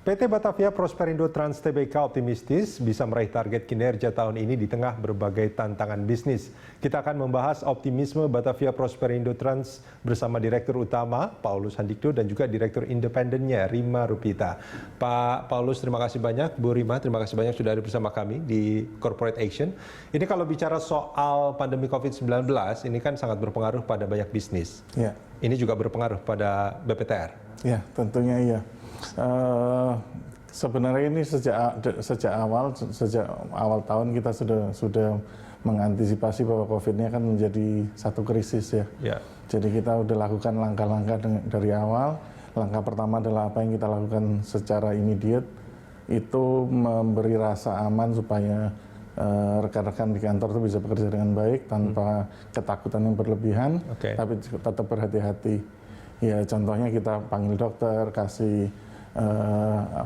PT Batavia Prosperindo Trans Tbk optimistis bisa meraih target kinerja tahun ini di tengah berbagai tantangan bisnis. Kita akan membahas optimisme Batavia Prosperindo Trans bersama Direktur Utama Paulus Handikdo dan juga Direktur Independennya Rima Rupita. Pak Paulus, terima kasih banyak. Bu Rima, terima kasih banyak sudah ada bersama kami di Corporate Action. Ini kalau bicara soal pandemi COVID-19, ini kan sangat berpengaruh pada banyak bisnis. Ya. Ini juga berpengaruh pada BPTR. Ya, tentunya iya. Sebenarnya ini sejak awal tahun kita sudah mengantisipasi bahwa COVID ini akan menjadi satu krisis ya. Ya. Jadi kita sudah lakukan langkah-langkah dari awal. Langkah pertama adalah apa yang kita lakukan secara immediate, itu memberi rasa aman supaya rekan-rekan di kantor itu bisa bekerja dengan baik tanpa ketakutan yang berlebihan, tapi tetap berhati-hati. Ya, contohnya kita panggil dokter, kasih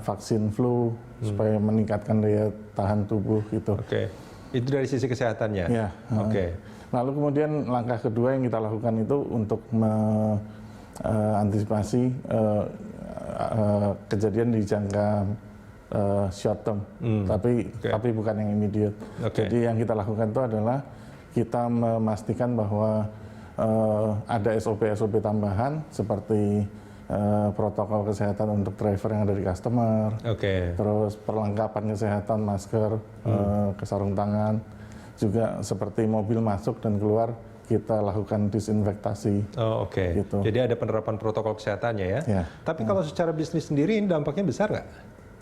vaksin flu supaya meningkatkan daya tahan tubuh gitu. Oke, itu dari sisi kesehatannya. Ya. Oke. Lalu kemudian langkah kedua yang kita lakukan itu untuk mengantisipasi kejadian di jangka short term, tapi bukan yang immediate. Jadi yang kita lakukan itu adalah kita memastikan bahwa ada SOP-SOP tambahan seperti protokol kesehatan untuk driver yang ada di customer, terus perlengkapan kesehatan, masker, sarung tangan, juga seperti mobil masuk dan keluar kita lakukan disinfektasi. Gitu. Jadi ada penerapan protokol kesehatannya ya. Tapi kalau secara bisnis sendiri ini dampaknya besar nggak?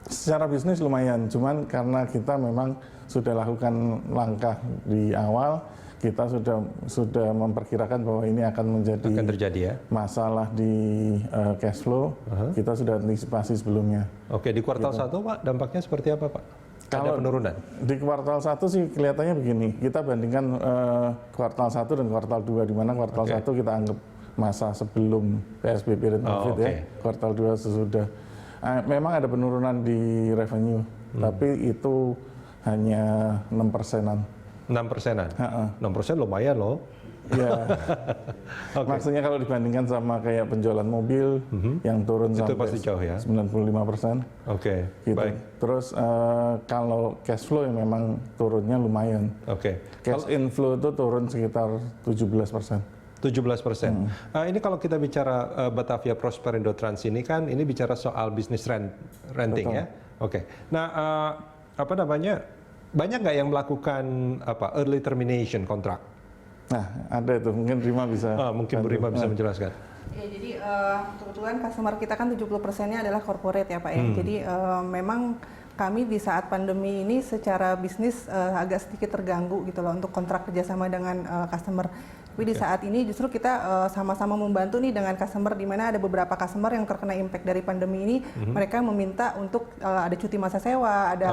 Secara bisnis lumayan, cuman karena kita memang sudah lakukan langkah di awal, kita sudah memperkirakan bahwa ini akan terjadi ya? Masalah di cash flow. Kita sudah antisipasi sebelumnya. Oke, di kuartal 1 Pak, dampaknya seperti apa Pak? Ada penurunan? Di kuartal 1 sih kelihatannya begini, kita bandingkan kuartal 1 dan kuartal 2, di mana kuartal 1 kita anggap masa sebelum PSBB dan COVID ya, kuartal 2 sesudah. Memang ada penurunan di revenue, tapi itu hanya 6%-an. 6%-an? 6% lumayan loh. Ya, maksudnya kalau dibandingkan sama kayak penjualan mobil yang turun itu sampai pasti jauh ya? 95%. Gitu. Baik. Terus kalau cash flow yang memang turunnya lumayan. Cash inflow itu turun sekitar 17%. 17%. Ini kalau kita bicara Batavia Prosperindo Trans ini kan, ini bicara soal bisnis renting. Betul. Ya. Nah, apa namanya? Banyak nggak yang melakukan early termination kontrak? Nah, ada itu. Mungkin Rima bisa. Mungkin Bu Rima bisa menjelaskan. Ya, jadi kebetulan customer kita kan 70%-nya adalah corporate ya Pak ya. Jadi memang kami di saat pandemi ini secara bisnis agak sedikit terganggu gitu loh untuk kontrak kerjasama dengan customer. Tapi di saat ini justru kita sama-sama membantu nih dengan customer, di mana ada beberapa customer yang terkena impact dari pandemi ini. Mereka meminta untuk ada cuti masa sewa, ada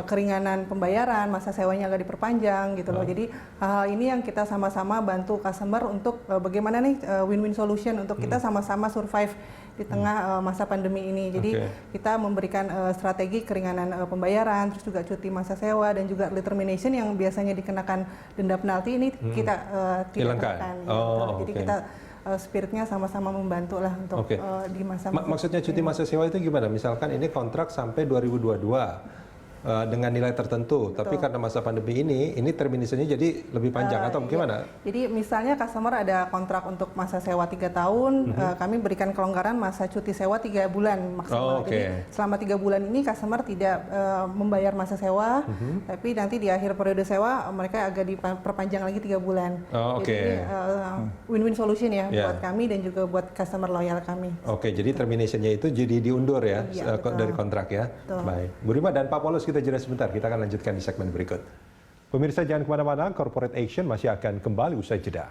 keringanan pembayaran, masa sewanya agak diperpanjang gitu loh. Jadi hal ini yang kita sama-sama bantu customer untuk bagaimana nih win-win solution untuk kita sama-sama survive di tengah masa pandemi ini. Jadi kita memberikan strategi keringanan pembayaran, terus juga cuti masa sewa dan juga early termination yang biasanya dikenakan denda penalti ini kita tidak kenakan. Jadi kita spiritnya sama-sama membantu lah untuk di masa. Maksudnya cuti masa sewa itu gimana? Misalkan ini kontrak sampai 2022. Dengan nilai tertentu, tapi karena masa pandemi ini terminasinya jadi lebih panjang atau gimana? Jadi misalnya customer ada kontrak untuk masa sewa 3 tahun, kami berikan kelonggaran masa cuti sewa 3 bulan maksimal. Jadi selama 3 bulan ini customer tidak membayar masa sewa, tapi nanti di akhir periode sewa mereka agak diperpanjang lagi 3 bulan. Jadi win-win solution ya buat kami dan juga buat customer loyal kami. Jadi terminationnya itu jadi diundur ya, dari kontrak ya. Baik, Bu Rima dan Pak Paulus, kita jeda sebentar, kita akan lanjutkan di segmen berikut. Pemirsa jangan kemana-mana, Corporate Action masih akan kembali usai jeda.